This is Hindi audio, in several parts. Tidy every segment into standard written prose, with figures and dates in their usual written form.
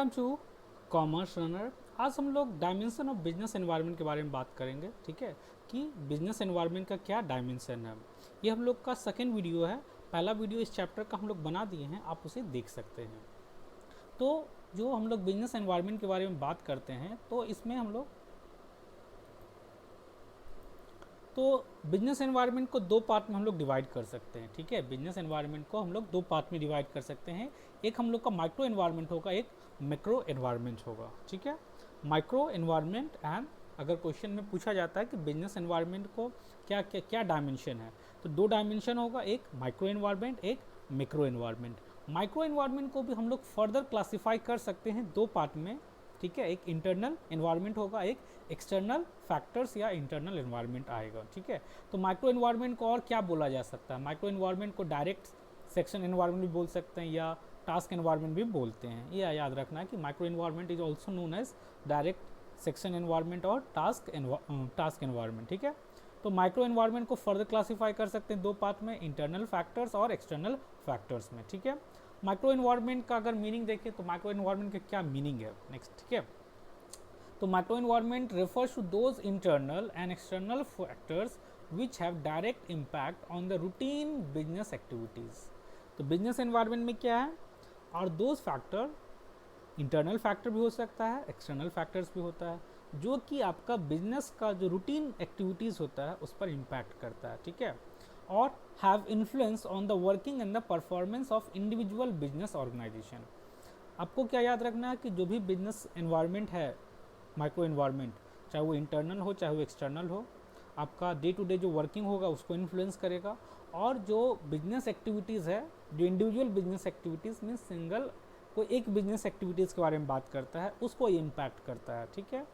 Welcome to commerce runner. आज हम लोग डायमेंशन ऑफ बिजनेस एनवायरनमेंट के बारे में बात करेंगे। ठीक है कि बिजनेस एनवायरनमेंट का क्या डायमेंशन है। ये हम लोग का सेकेंड वीडियो है। पहला वीडियो इस चैप्टर का हम लोग बना दिए हैं, आप उसे देख सकते हैं। तो जो हम लोग बिजनेस एनवायरनमेंट के बारे में बात करते हैं तो इसमें हम लोग बिजनेस एनवायरनमेंट को दो पार्ट में हम लोग डिवाइड कर सकते हैं। ठीक है, बिजनेस एनवायरनमेंट को हम लोग दो पार्ट में डिवाइड कर सकते हैं। एक हम लोग का माइक्रो एनवायरनमेंट होगा, एक मैक्रो एनवायरनमेंट होगा। ठीक है, माइक्रो एनवायरनमेंट एंड अगर क्वेश्चन में पूछा जाता है कि बिजनेस एनवायरनमेंट को क्या क्या क्या डायमेंशन है, तो दो डायमेंशन होगा, एक माइक्रो एनवायरनमेंट, एक मैक्रो एनवायरनमेंट। माइक्रो एनवायरनमेंट को भी हम लोग फर्दर क्लासीफाई कर सकते हैं दो पार्ट में। ठीक है, एक इंटरनल एनवायरनमेंट होगा, एक एक्सटर्नल फैक्टर्स या इंटरनल एनवायरनमेंट आएगा। ठीक है, तो माइक्रो एनवायरनमेंट को और क्या बोला जा सकता है? माइक्रो एनवायरनमेंट को डायरेक्ट सेक्शन एनवायरनमेंट भी बोल सकते हैं या टास्क एनवायरनमेंट भी बोलते हैं। ये याद रखना है कि micro environment is also known as direct section environment और टास्क एनवायरनमेंट। ठीक है, तो माइक्रो एनवायरनमेंट को फर्दर क्लासीफाई कर सकते हैं दो पार्ट में, इंटरनल फैक्टर्स और एक्सटर्नल फैक्टर्स में। ठीक है, माइक्रो एनवायरनमेंट का अगर मीनिंग देखें तो माइक्रो एनवायरनमेंट का क्या मीनिंग है नेक्स्ट। ठीक है, तो micro environment refers to those internal and external factors which have direct impact on the routine business activities। तो बिजनेस एनवायरनमेंट में क्या है, और दोज फैक्टर, इंटरनल फैक्टर भी हो सकता है, एक्सटर्नल फैक्टर्स भी होता है, जो कि आपका बिजनेस का जो रूटीन एक्टिविटीज़ होता है उस पर इम्पैक्ट करता है। ठीक है, और have influence on the working and the performance of individual business organisation. आपको क्या याद रखना है कि जो भी बिजनेस एनवायरनमेंट है, माइक्रो एनवायरनमेंट, चाहे वो इंटरनल हो चाहे वो एक्सटर्नल हो, आपका डे टू डे जो वर्किंग होगा उसको इन्फ्लुएंस करेगा, और जो बिजनेस एक्टिविटीज़ है, जो individual business activities means single कोई एक बिजनेस एक्टिविटीज़ के बारे में बात करता है, उसको ये इम्पैक्ट करता है। ठीक है,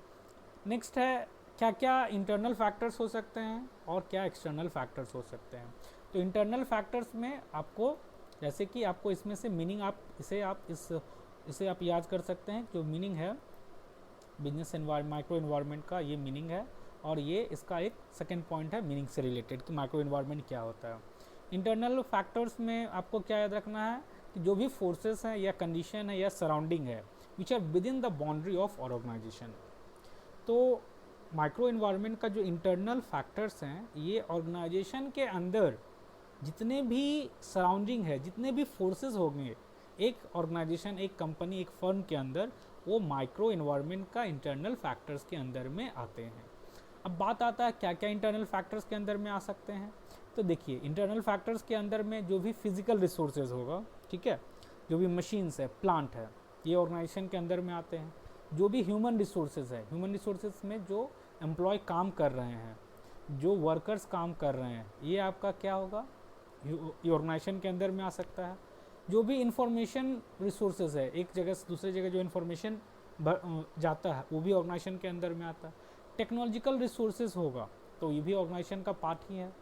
नेक्स्ट है क्या क्या इंटरनल फैक्टर्स हो सकते हैं और क्या एक्सटर्नल फैक्टर्स हो सकते हैं। तो इंटरनल फैक्टर्स में आपको, जैसे कि आपको इसमें से मीनिंग आप इसे आप याद कर सकते हैं। जो मीनिंग है बिजनेस एनवायरनमेंट माइक्रो एनवायरनमेंट का, ये मीनिंग है, और ये इसका एक सेकेंड पॉइंट है मीनिंग से रिलेटेड कि माइक्रो एनवायरनमेंट क्या होता है। इंटरनल फैक्टर्स में आपको क्या याद रखना है कि जो भी फोर्सेस हैं या कंडीशन है या सराउंडिंग है which are within the boundary of organisation. तो माइक्रो एनवायरनमेंट का जो इंटरनल फैक्टर्स हैं, ये ऑर्गेनाइजेशन के अंदर जितने भी सराउंडिंग है, जितने भी फोर्सेस होंगे एक ऑर्गेनाइजेशन, एक कंपनी, एक फर्म के अंदर, वो माइक्रो एनवायरनमेंट का इंटरनल फैक्टर्स के अंदर में आते हैं। अब बात आता है क्या क्या इंटरनल फैक्टर्स के अंदर में आ सकते हैं। तो देखिए, इंटरनल फैक्टर्स के अंदर में जो भी फिजिकल रिसोर्सेज होगा, ठीक है, जो भी मशीन्स है, प्लांट है, ये ऑर्गेनाइजेशन के अंदर में आते हैं। जो भी ह्यूमन रिसोर्सेज है, ह्यूमन रिसोर्सेज में जो एम्प्लॉय काम कर रहे हैं, जो वर्कर्स काम कर रहे हैं, ये आपका क्या होगा, ये ऑर्गेनाइजेशन के अंदर में आ सकता है। जो भी इंफॉर्मेशन रिसोर्सेज है, एक जगह से दूसरे जगह जो इन्फॉर्मेशन जाता है, वो भी ऑर्गेनाइजेशन के अंदर में आता है। टेक्नोलॉजिकल रिसोर्सेज होगा तो ये भी ऑर्गेनाइजेशन का पार्ट ही है।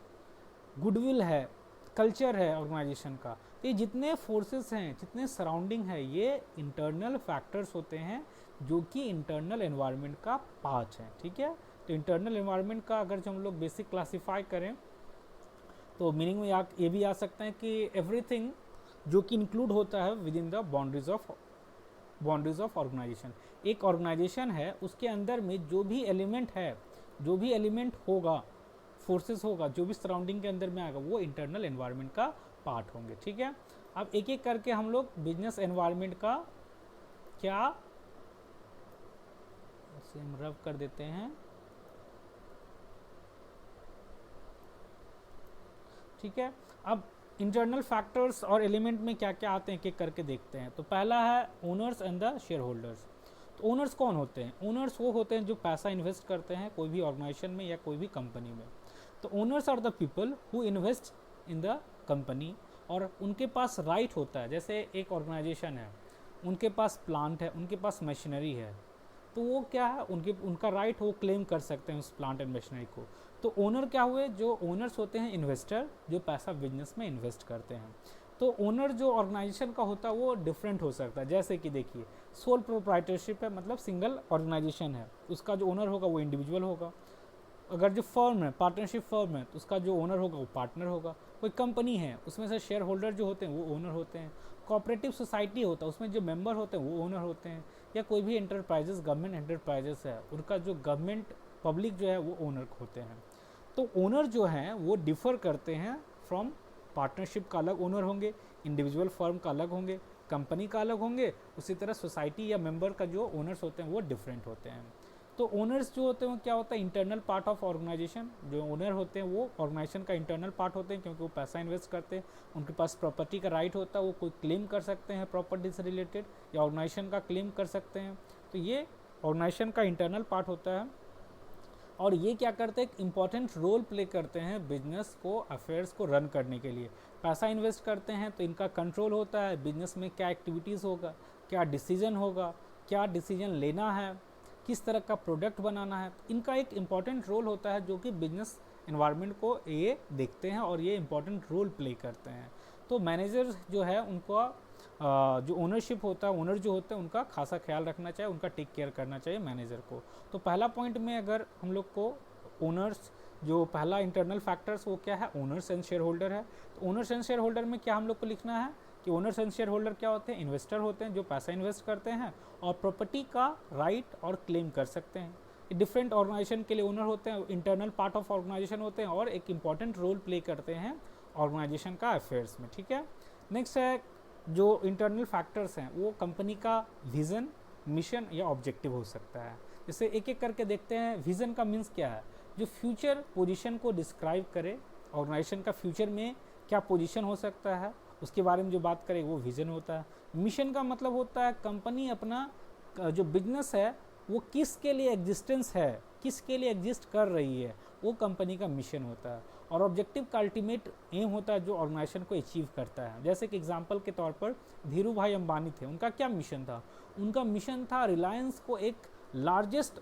गुडविल है, कल्चर है ऑर्गेनाइजेशन का। तो ये जितने फोर्सेस हैं, जितने सराउंडिंग है, ये इंटरनल फैक्टर्स होते हैं जो कि इंटरनल एनवायरनमेंट का पार्ट है। ठीक है, तो इंटरनल एनवायरनमेंट का अगर जो हम लोग बेसिक क्लासीफाई करें तो मीनिंग में ये भी आ सकता है कि एवरीथिंग जो कि इंक्लूड होता है within the boundaries of organisation. एक ऑर्गेनाइजेशन है, उसके अंदर में जो भी एलिमेंट है, जो भी एलिमेंट होगा, फोर्सेस होगा, जो भी सराउंडिंग के अंदर में आएगा, वो इंटरनल एनवायरनमेंट का पार्ट होंगे। ठीक है, अब एक एक करके हम लोग बिजनेस एनवायरनमेंट का क्या इसे हम रब कर देते हैं। ठीक है, अब इंटरनल फैक्टर्स और एलिमेंट में क्या क्या आते हैं एक एक करके देखते हैं। तो पहला है owners and the share holders. तो ओनर्स कौन होते हैं? ओनर्स वो होते हैं जो पैसा इन्वेस्ट करते हैं कोई भी ऑर्गेनाइजेशन में या कोई भी कंपनी में। तो owners are the people who invest in the company, और उनके पास राइट होता है। जैसे एक ऑर्गेनाइजेशन है, उनके पास प्लांट है, उनके पास मशीनरी है, तो वो क्या है, उनका राइट वो क्लेम कर सकते हैं उस प्लांट एंड मशीनरी को। तो ओनर क्या हुए? जो ओनर्स होते हैं इन्वेस्टर, जो पैसा बिजनेस में इन्वेस्ट करते हैं। तो ओनर जो ऑर्गेनाइजेशन का होता है वो डिफरेंट हो सकता है। जैसे कि देखिए, सोल प्रोप्राइटरशिप है, मतलब सिंगल ऑर्गेनाइजेशन है, उसका जो ओनर होगा वो इंडिविजुअल होगा। अगर जो फर्म है, पार्टनरशिप फर्म है, तो उसका जो ओनर होगा वो पार्टनर होगा। कोई कंपनी है, उसमें से शेयर होल्डर जो होते हैं वो ओनर होते हैं। कोऑपरेटिव सोसाइटी होता है, उसमें जो मेंबर होते हैं वो ओनर होते हैं, या कोई भी एंटरप्राइजेस गवर्नमेंट एंटरप्राइजेस है उनका जो गवर्नमेंट पब्लिक जो है वो ओनर होते हैं। तो ओनर जो हैं वो डिफ़र करते हैं फ्रॉम पार्टनरशिप का अलग ओनर होंगे, इंडिविजुअल फर्म का अलग होंगे, कंपनी का अलग होंगे, उसी तरह सोसाइटी या मेंबर का जो ओनर्स होते हैं वो डिफरेंट होते हैं। तो ओनर्स जो होते हैं वो क्या होता है, इंटरनल पार्ट ऑफ ऑर्गेनाइजेशन। जो ओनर होते हैं वो ऑर्गेनाइजेशन का इंटरनल पार्ट होते हैं, क्योंकि वो पैसा इन्वेस्ट करते हैं, उनके पास प्रॉपर्टी का राइट होता है, वो कोई क्लेम कर सकते हैं प्रॉपर्टी से रिलेटेड, या ऑर्गेनाइजेशन का क्लेम कर सकते हैं। तो ये ऑर्गेनाइजेशन का इंटरनल पार्ट होता है, और ये क्या करते हैं, एक इम्पॉर्टेंट रोल प्ले करते हैं बिजनेस को, अफेयर्स को रन करने के लिए। पैसा इन्वेस्ट करते हैं तो इनका कंट्रोल होता है, बिजनेस में क्या एक्टिविटीज़ होगा, क्या डिसीजन होगा, क्या डिसीजन लेना है, किस तरह का प्रोडक्ट बनाना है, इनका एक इम्पॉर्टेंट रोल होता है जो कि बिजनेस एनवायरनमेंट को ये देखते हैं और ये इम्पॉर्टेंट रोल प्ले करते हैं। तो मैनेजर जो है उनका जो ओनरशिप होता है, ओनर जो होते हैं उनका खासा ख्याल रखना चाहिए, उनका टेक केयर करना चाहिए मैनेजर को। तो पहला पॉइंट में अगर हम लोग को ओनर्स, जो पहला इंटरनल फैक्टर्स वो क्या है, ओनर्स एंड शेयर होल्डर है। तो ओनर्स एंड शेयर होल्डर में क्या हम लोग को लिखना है कि ओनर्स एंड शेयर होल्डर क्या होते हैं, इन्वेस्टर होते हैं जो पैसा इन्वेस्ट करते हैं और प्रॉपर्टी का राइट और क्लेम कर सकते हैं। डिफरेंट ऑर्गेनाइजेशन के लिए ओनर होते हैं, इंटरनल पार्ट ऑफ ऑर्गेनाइजेशन होते हैं और एक इंपॉर्टेंट रोल प्ले करते हैं ऑर्गेनाइजेशन का अफेयर्स में। ठीक है, नेक्स्ट है जो इंटरनल फैक्टर्स हैं वो कंपनी का विज़न, मिशन या ऑब्जेक्टिव हो सकता है। जैसे एक एक करके देखते हैं। विज़न का मीन्स क्या है, जो फ्यूचर पोजीशन को डिस्क्राइब करे, ऑर्गेनाइजेशन का फ्यूचर में क्या पोजीशन हो सकता है उसके बारे में जो बात करे वो विज़न होता है। मिशन का मतलब होता है कंपनी अपना जो बिजनेस है वो किसके लिए एग्जिस्टेंस है, किसके लिए एग्जिस्ट कर रही है, वो कंपनी का मिशन होता है। और ऑब्जेक्टिव का अल्टीमेट एम होता है जो ऑर्गेनाइजेशन को अचीव करता है। जैसे कि एग्जांपल के तौर पर धीरू भाई अंबानी थे, उनका क्या मिशन था, उनका मिशन था रिलायंस को एक लार्जेस्ट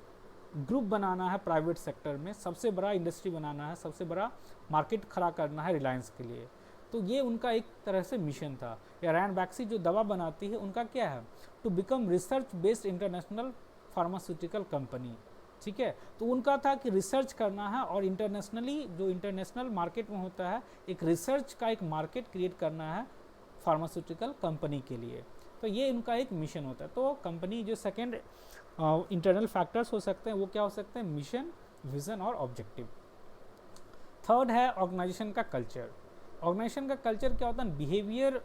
ग्रुप बनाना है प्राइवेट सेक्टर में, सबसे बड़ा इंडस्ट्री बनाना है, सबसे बड़ा मार्केट खड़ा करना है रिलायंस के लिए। तो ये उनका एक तरह से मिशन था। या रैन बैक्सी जो दवा बनाती है उनका क्या है, to become research based international pharmaceutical company. ठीक है, तो उनका था कि रिसर्च करना है और इंटरनेशनली जो इंटरनेशनल मार्केट में होता है एक रिसर्च का एक मार्केट क्रिएट करना है फार्मास्यूटिकल कंपनी के लिए। तो ये उनका एक मिशन होता है। तो कंपनी जो सेकेंड इंटरनल फैक्टर्स हो सकते हैं वो क्या हो सकते हैं, मिशन, विजन और ऑब्जेक्टिव। थर्ड है ऑर्गेनाइजेशन का कल्चर। ऑर्गेनाइजेशन का कल्चर क्या होता है, बिहेवियर,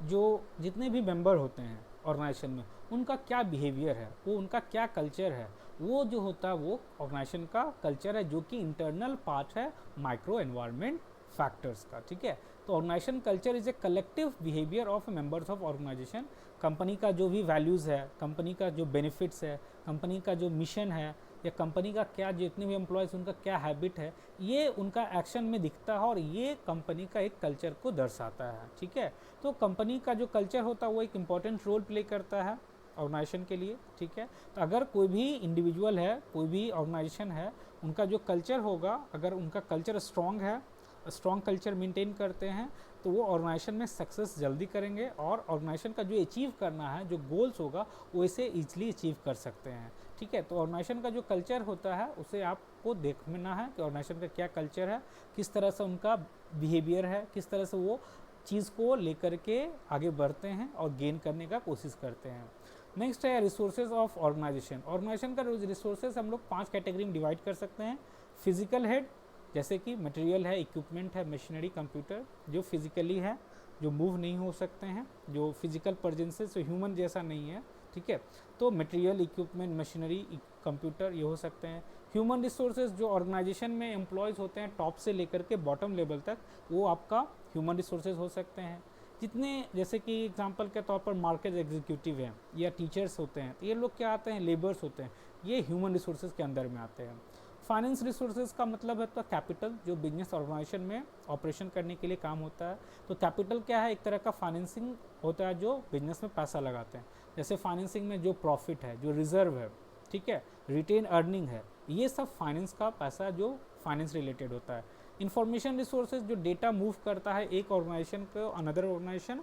जो जितने भी मेंबर होते हैं ऑर्गेनाइजेशन में उनका क्या बिहेवियर है, वो उनका क्या कल्चर है, वो जो होता है वो ऑर्गेनाइजेशन का कल्चर है, जो कि इंटरनल पार्ट है माइक्रो एनवायरनमेंट फैक्टर्स का। ठीक है, तो organisation culture is a collective behaviour of members of organisation. Company का जो भी वैल्यूज़ है, कंपनी का जो बेनिफिट्स है, कंपनी का जो मिशन है, या कंपनी का क्या, जितने भी एम्प्लॉयज़ उनका क्या हैबिट है, ये उनका एक्शन में दिखता है और ये कंपनी का एक कल्चर को दर्शाता है। ठीक है, तो कंपनी का जो कल्चर होता है वो एक इम्पॉर्टेंट रोल प्ले करता है ऑर्गेनाइजेशन के लिए। ठीक है, तो अगर कोई भी इंडिविजुअल है, कोई भी ऑर्गेनाइजेशन है, उनका जो कल्चर होगा, अगर उनका कल्चर स्ट्रॉन्ग है, स्ट्रॉन्ग कल्चर मेंटेन करते हैं, तो वो ऑर्गेनाइजेशन में सक्सेस जल्दी करेंगे और ऑर्गेनाइजेशन का जो अचीव करना है, जो गोल्स होगा, वो इसे ईजिली अचीव कर सकते हैं। ठीक है, तो ऑर्गेनाइजेशन का जो कल्चर होता है उसे आपको देखना है कि ऑर्गेनाइजेशन का क्या कल्चर है, किस तरह से उनका बिहेवियर है, किस तरह से वो चीज़ को लेकर के आगे बढ़ते हैं और गेन करने का कोशिश करते हैं। नेक्स्ट है रिसोर्सेज ऑफ ऑर्गेनाइजेशन। ऑर्गेनाइजेशन का रिसोर्सेज हम लोग 5 कैटेगरी में डिवाइड कर सकते हैं। फिजिकल हेड, जैसे कि मटेरियल है, इक्विपमेंट है, मशीनरी, कंप्यूटर, जो फिजिकली है, जो मूव नहीं हो सकते हैं, जो फिजिकल प्रेजेंसेस जो ह्यूमन जैसा नहीं है। ठीक है, तो मटेरियल, इक्विपमेंट, मशीनरी, कंप्यूटर ये हो सकते हैं। ह्यूमन रिसोर्सेज जो ऑर्गेनाइजेशन में एम्प्लॉयज़ होते हैं टॉप से लेकर के बॉटम लेवल तक, वो आपका ह्यूमन रिसोर्सेज हो सकते हैं। जितने, जैसे कि एग्जांपल के तौर पर मार्केट एग्जीक्यूटिव हैं या टीचर्स होते हैं, तो ये लोग क्या आते हैं, लेबर्स होते हैं, ये ह्यूमन रिसोर्सेज के अंदर में आते हैं। फाइनेंस रिसोर्सेज का मतलब है तो कैपिटल, जो बिजनेस ऑर्गेनाइजेशन में ऑपरेशन करने के लिए काम होता है। तो कैपिटल क्या है, एक तरह का फाइनेंसिंग होता है जो बिजनेस में पैसा लगाते हैं। जैसे फाइनेंसिंग में जो प्रॉफिट है, जो रिजर्व है, ठीक है, रिटेन अर्निंग है, ये सब फाइनेंस का पैसा जो फाइनेंस रिलेटेड होता है। इंफॉर्मेशन रिसोर्सेज जो डेटा मूव करता है एक ऑर्गेनाइजेशन को अनदर ऑर्गेनाइजेशन,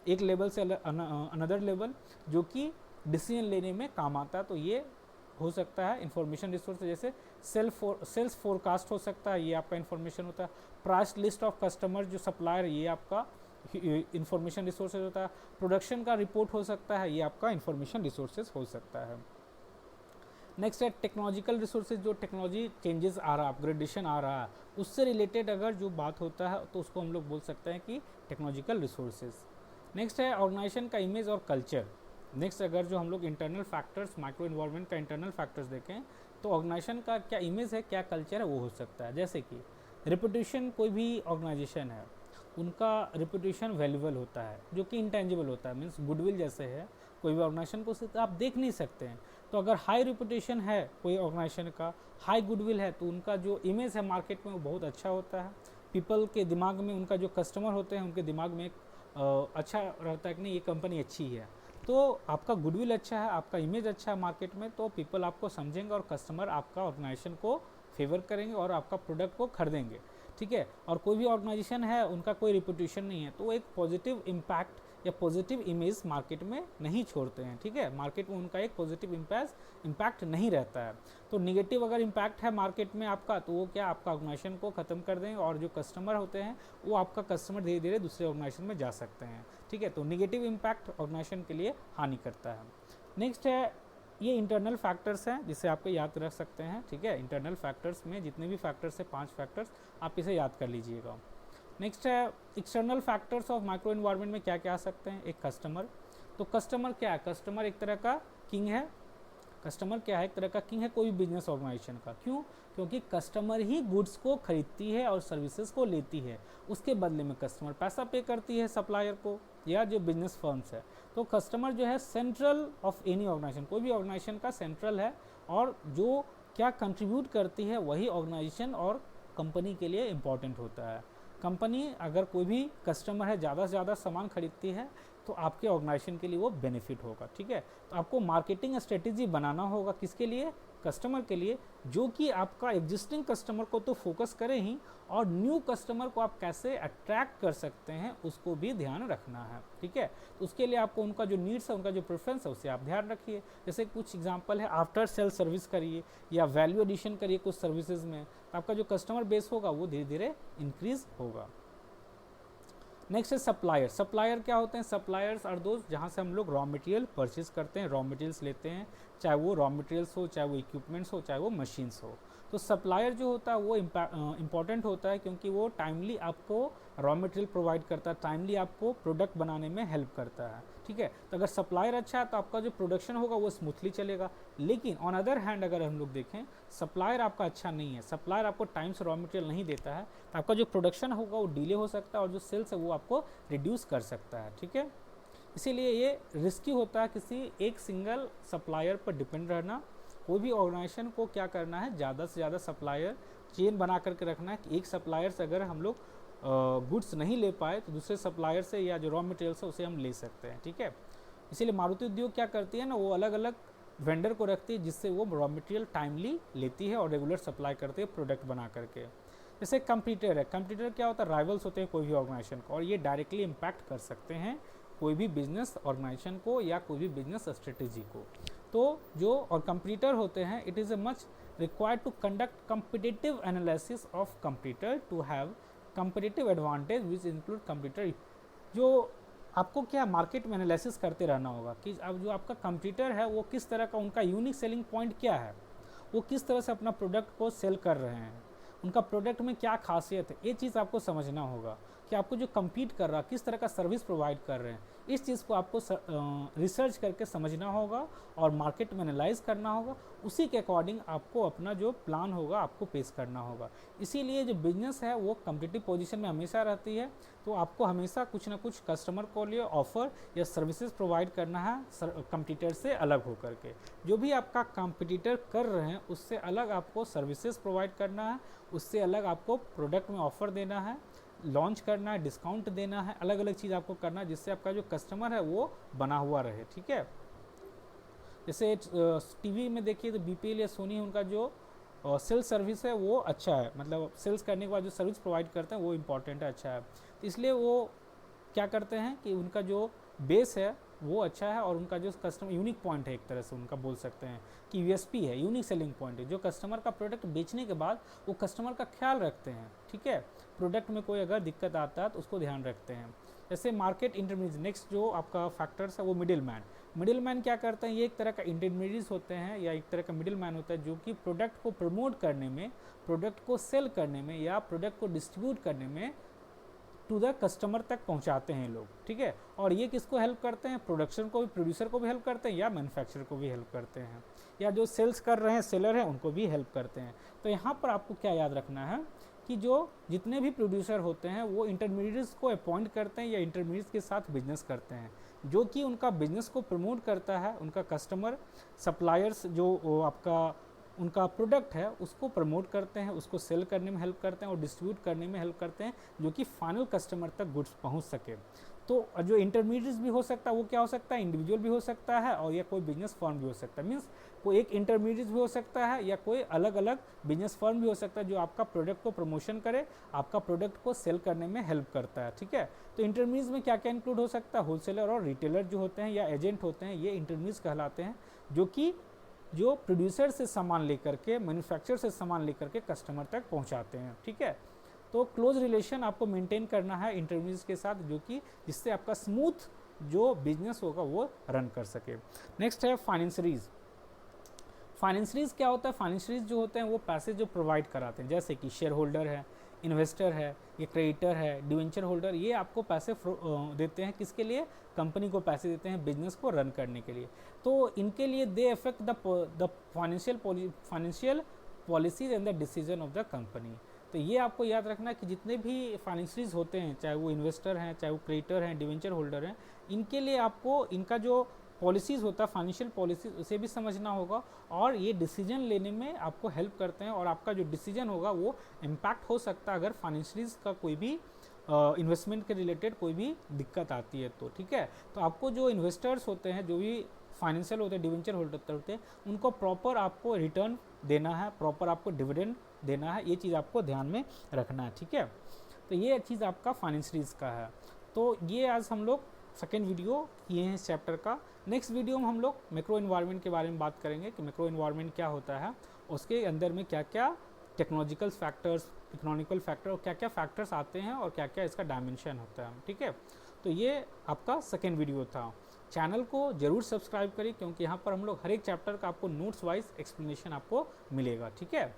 एक लेवल से अनदर लेवल, जो कि डिसीजन लेने में काम आता है, तो ये हो सकता है इंफॉर्मेशन रिसोर्स। जैसे सेल्स फोरकास्ट हो सकता है, ये आपका इंफॉर्मेशन होता है। प्राइस लिस्ट ऑफ कस्टमर जो सप्लायर, ये आपका इंफॉर्मेशन रिसोर्सेज होता है, प्रोडक्शन का रिपोर्ट हो सकता है, ये आपका इंफॉर्मेशन रिसोर्सेज हो सकता है। नेक्स्ट है टेक्नोलॉजिकल रिसोर्सेज, जो टेक्नोलॉजी चेंजेस आ रहा है, अपग्रेडेशन आ रहा है, उससे रिलेटेड अगर जो बात होता है तो उसको हम लोग बोल सकते हैं कि टेक्नोलॉजिकल रिसोर्सेज। नेक्स्ट है ऑर्गेनाइजेशन का इमेज और कल्चर। नेक्स्ट अगर जो हम लोग इंटरनल फैक्टर्स, माइक्रो इन्वायरमेंट का इंटरनल फैक्टर्स देखें तो ऑर्गेनाइजेशन का क्या इमेज है, क्या कल्चर है, वो हो सकता है। जैसे कि रेपुटेशन, कोई भी ऑर्गेनाइजेशन है उनका रेपुटेशन वैल्यूबल होता है, जो कि इंटेंजिबल होता है, मीन्स गुडविल जैसे है, कोई भी ऑर्गेनाइजेशन को सिर्फ आप देख नहीं सकते हैं। तो अगर हाई रेपुटेशन है कोई ऑर्गेनाइजेशन का, हाई गुडविल है, तो उनका जो इमेज है मार्केट में वो बहुत अच्छा होता है। पीपल के दिमाग में, उनका जो कस्टमर होते हैं उनके दिमाग में अच्छा रहता है कि नहीं ये कंपनी अच्छी है। तो आपका गुडविल अच्छा है, आपका इमेज अच्छा है मार्केट में, तो पीपल आपको समझेंगे और कस्टमर आपका ऑर्गेनाइजेशन को फेवर करेंगे और आपका प्रोडक्ट को खरीदेंगे, ठीक है। और कोई भी ऑर्गेनाइजेशन है उनका कोई रिपुटेशन नहीं है तो वो एक पॉजिटिव इम्पैक्ट या पॉजिटिव इमेज मार्केट में नहीं छोड़ते हैं, ठीक है। मार्केट में उनका एक पॉजिटिव इम्पैक्ट नहीं रहता है। तो निगेटिव अगर इम्पैक्ट है मार्केट में आपका, तो वो क्या आपका ऑर्गेनाइजेशन को ख़त्म कर देंगे और जो कस्टमर होते हैं वो आपका कस्टमर धीरे धीरे दूसरे ऑर्गेनाइजेशन में जा सकते हैं, ठीक है। तो निगेटिव इम्पैक्ट ऑर्गेनाइजेशन के लिए हानि करता है। नेक्स्ट है, ये इंटरनल फैक्टर्स हैं जिसे आपको याद रख सकते हैं, ठीक है। इंटरनल फैक्टर्स में जितने भी फैक्टर्स है 5 फैक्टर्स, आप इसे याद कर लीजिएगा। नेक्स्ट है external factors of micro environment में क्या क्या आ सकते हैं। एक कस्टमर, तो कस्टमर क्या है, कस्टमर एक तरह का किंग है। कस्टमर क्या है, एक तरह का किंग है कोई भी बिजनेस ऑर्गेनाइजेशन का। क्यों? क्योंकि कस्टमर ही गुड्स को खरीदती है और सर्विसेज को लेती है, उसके बदले में कस्टमर पैसा पे करती है सप्लायर को या जो बिजनेस फर्म्स है। तो कस्टमर जो है सेंट्रल ऑफ एनी ऑर्गेनाइजेशन, कोई भी ऑर्गेनाइजेशन का सेंट्रल है, और जो क्या कंट्रीब्यूट करती है वही ऑर्गेनाइजेशन और कंपनी के लिए इम्पॉर्टेंट होता है। कंपनी अगर कोई भी कस्टमर है ज़्यादा से ज़्यादा सामान खरीदती है तो आपके ऑर्गेनाइजेशन के लिए वो बेनिफिट होगा, ठीक है। तो आपको मार्केटिंग स्ट्रेटेजी बनाना होगा किसके लिए, कस्टमर के लिए, जो कि आपका एग्जिस्टिंग कस्टमर को तो फोकस करे ही, और न्यू कस्टमर को आप कैसे अट्रैक्ट कर सकते हैं उसको भी ध्यान रखना है, ठीक है। तो उसके लिए आपको उनका जो नीड्स है, उनका जो प्रेफरेंस है उसे आप ध्यान रखिए। जैसे कुछ एग्जांपल है, आफ्टर सेल सर्विस करिए या वैल्यू एडिशन करिए कुछ सर्विसेज में, तो आपका जो कस्टमर बेस होगा वो धीरे धीरे इंक्रीज होगा। नेक्स्ट है सप्लायर। सप्लायर क्या होते हैं, सप्लायर्स आर दोस्त जहाँ से हम लोग रॉ मटेरियल परचेज करते हैं, रॉ मटेरियल्स लेते हैं, चाहे वो रॉ मटेरियल्स हो, चाहे वो इक्विपमेंट्स हो, चाहे वो मशीन्स हो। तो सप्लायर जो होता है वो इम्पॉर्टेंट होता है क्योंकि वो टाइमली आपको रॉ मटेरियल प्रोवाइड करता है, टाइमली आपको प्रोडक्ट बनाने में हेल्प करता है, ठीक है। तो अगर सप्लायर अच्छा है तो आपका जो प्रोडक्शन होगा वो स्मूथली चलेगा। लेकिन ऑन अदर हैंड अगर हम लोग देखें सप्लायर आपका अच्छा नहीं है, सप्लायर आपको टाइम से रॉ मटेरियल नहीं देता है, तो आपका जो प्रोडक्शन होगा वो डिले हो सकता है और जो सेल्स है वो आपको रिड्यूस कर सकता है, ठीक है। इसीलिए ये रिस्की होता है किसी एक सिंगल सप्लायर पर डिपेंड रहना। कोई भी ऑर्गेनाइजेशन को क्या करना है, ज़्यादा से ज़्यादा सप्लायर चेन बना करके रखना है कि एक सप्लायर से अगर हम लोग गुड्स नहीं ले पाए तो दूसरे सप्लायर से या जो रॉ मटेरियल्स है उसे हम ले सकते हैं, ठीक है। इसीलिए मारुति उद्योग क्या करती है ना, वो अलग अलग वेंडर को रखती है जिससे वो रॉ मटेरियल टाइमली लेती है और रेगुलर सप्लाई करती है प्रोडक्ट बना करके। जैसे कंपटीटर है, कंपटीटर क्या होता है, राइवल्स होते हैं कोई भी ऑर्गेनाइजेशन को, और ये डायरेक्टली इम्पैक्ट कर सकते हैं कोई भी बिजनेस ऑर्गेनाइजेशन को या कोई भी बिजनेस स्ट्रेटेजी को। तो जो और कंपटीटर होते हैं, it is a much required to conduct competitive analysis of competitor to have competitive advantage which include competitor. जो आपको क्या मार्केट में एनालिसिस करते रहना होगा कि अब जो आपका कंपटीटर है वो किस तरह का, उनका यूनिक सेलिंग पॉइंट क्या है, वो किस तरह से अपना प्रोडक्ट को सेल कर रहे हैं, उनका प्रोडक्ट में क्या खासियत है, ये चीज़ आपको समझना होगा कि आपको जो कम्पीट कर रहा है किस तरह का सर्विस प्रोवाइड कर रहे हैं। इस चीज़ को आपको रिसर्च करके समझना होगा और मार्केट में एनालाइज करना होगा, उसी के अकॉर्डिंग आपको अपना जो प्लान होगा आपको पेश करना होगा। इसीलिए जो बिजनेस है वो कम्पिटिटिव पोजीशन में हमेशा रहती है, तो आपको हमेशा कुछ ना कुछ कस्टमर को लिए ऑफर या सर्विसेज प्रोवाइड करना है कंपटीटर से अलग होकर के। जो भी आपका कंपटीटर कर रहे हैं उससे अलग आपको सर्विसेज प्रोवाइड करना है, उससे अलग आपको प्रोडक्ट में ऑफर देना है, लॉन्च करना है, डिस्काउंट देना है, अलग अलग चीज़ आपको करना है जिससे आपका जो कस्टमर है वो बना हुआ रहे, ठीक है। जैसे टीवी में देखिए तो बीपीएल या सोनी, उनका जो सेल्स सर्विस है वो अच्छा है, मतलब सेल्स करने के बाद जो सर्विस प्रोवाइड करते हैं वो इम्पॉर्टेंट है, अच्छा है। तो इसलिए वो क्या करते हैं कि उनका जो बेस है वो अच्छा है और उनका जो कस्टमर यूनिक पॉइंट है, एक तरह से उनका बोल सकते हैं कि यूएसपी है, यूनिक सेलिंग पॉइंट है, जो कस्टमर का प्रोडक्ट बेचने के बाद वो कस्टमर का ख्याल रखते हैं, ठीक है। प्रोडक्ट में कोई अगर दिक्कत आता है तो उसको ध्यान रखते हैं। जैसे मार्केट इंटरमीडिएट, नेक्स्ट जो आपका फैक्टर्स है वो मिडिल मैन क्या करते हैं, ये एक तरह का इंटरमीडिएट्स होते हैं या एक तरह का मिडिल मैन होता है जो कि प्रोडक्ट को प्रमोट करने में, प्रोडक्ट को सेल करने में या प्रोडक्ट को डिस्ट्रीब्यूट करने में टू द कस्टमर तक पहुंचाते हैं लोग, ठीक है। और ये किसको हेल्प करते हैं, प्रोडक्शन को भी, प्रोड्यूसर को भी हेल्प करते हैं या मैन्युफैक्चरर को भी हेल्प करते हैं, या जो सेल्स कर रहे हैं सेलर हैं उनको भी हेल्प करते हैं। तो यहाँ पर आपको क्या याद रखना है कि जो जितने भी प्रोड्यूसर होते हैं वो इंटरमीडिएट्स को अपॉइंट करते हैं या इंटरमीडिएट्स के साथ बिजनेस करते हैं, जो कि उनका बिजनेस को प्रमोट करता है, उनका कस्टमर सप्लायर्स जो आपका उनका प्रोडक्ट है उसको प्रमोट करते हैं, उसको सेल करने में हेल्प करते हैं और डिस्ट्रीब्यूट करने में हेल्प करते हैं, जो कि फाइनल कस्टमर तक गुड्स पहुंच सके। तो जो इंटरमीडिएट्स भी हो सकता है वो क्या हो सकता है, इंडिविजुअल भी हो सकता है और या कोई बिजनेस फर्म भी हो सकता है, मीन्स कोई एक इंटरमीडिएट भी हो सकता है या कोई अलग अलग बिजनेस फर्म भी हो सकता है जो आपका प्रोडक्ट को प्रमोशन करे, आपका प्रोडक्ट को सेल करने में हेल्प करता है, ठीक है। तो इंटरमीडिएट्स में क्या क्या इंक्लूड हो सकता है, होलसेलर और रिटेलर जो होते हैं या एजेंट होते हैं, ये इंटरमीडिएट्स कहलाते हैं, जो कि जो प्रोड्यूसर से सामान लेकर के, मैन्युफैक्चरर से सामान लेकर के कस्टमर तक पहुंचाते हैं, ठीक है। तो क्लोज रिलेशन आपको मेंटेन करना है इंटरमीडिएट्स के साथ, जो कि जिससे आपका स्मूथ जो बिजनेस होगा वो रन कर सके। नेक्स्ट है फाइनेंसरीज। फाइनेंसरीज क्या होता है, फाइनेंसरीज जो होते हैं वो पैसे जो प्रोवाइड कराते हैं, जैसे कि शेयर होल्डर है, इन्वेस्टर है, ये क्रेडिटर है, डिवेंचर होल्डर, ये आपको पैसे देते हैं, किसके लिए, कंपनी को पैसे देते हैं बिजनेस को रन करने के लिए। तो इनके लिए they affect the financial policies and the decision of the company. तो ये आपको याद रखना कि जितने भी फाइनेंसरीज होते हैं, चाहे वो इन्वेस्टर हैं, चाहे वो क्रेडिटर हैं, डिवेंचर होल्डर हैं, इनके लिए आपको इनका जो पॉलिसीज़ होता है, फाइनेंशियल पॉलिसीज, उसे भी समझना होगा और ये डिसीजन लेने में आपको हेल्प करते हैं और आपका जो डिसीजन होगा वो इम्पैक्ट हो सकता है अगर फाइनेंसरीज का कोई भी इन्वेस्टमेंट के रिलेटेड कोई भी दिक्कत आती है तो, ठीक है। तो आपको जो इन्वेस्टर्स होते हैं, जो भी फाइनेंशियल होते हैं, डिवेंचर होल्डर होते हैं, उनको प्रॉपर आपको रिटर्न देना है, प्रॉपर आपको डिविडेंड देना है, ये चीज़ आपको ध्यान में रखना है, ठीक है। तो ये चीज़ आपका फाइनेंसरीज का है। तो ये आज हम लोग सेकेंड वीडियो किए हैं इस चैप्टर का। नेक्स्ट वीडियो में हम लोग मैक्रो एनवायरनमेंट के बारे में बात करेंगे कि मैक्रो एनवायरनमेंट क्या होता है, उसके अंदर में क्या क्या टेक्नोलॉजिकल फैक्टर्स, इकोनॉमिकल फैक्टर और क्या क्या फैक्टर्स आते हैं और क्या क्या इसका डायमेंशन होता है, ठीक है। तो ये आपका सेकेंड वीडियो था। चैनल को जरूर सब्सक्राइब करिए क्योंकि यहाँ पर हम लोग हर एक चैप्टर का आपको नोट्स वाइज एक्सप्लेनेशन आपको मिलेगा, ठीक है।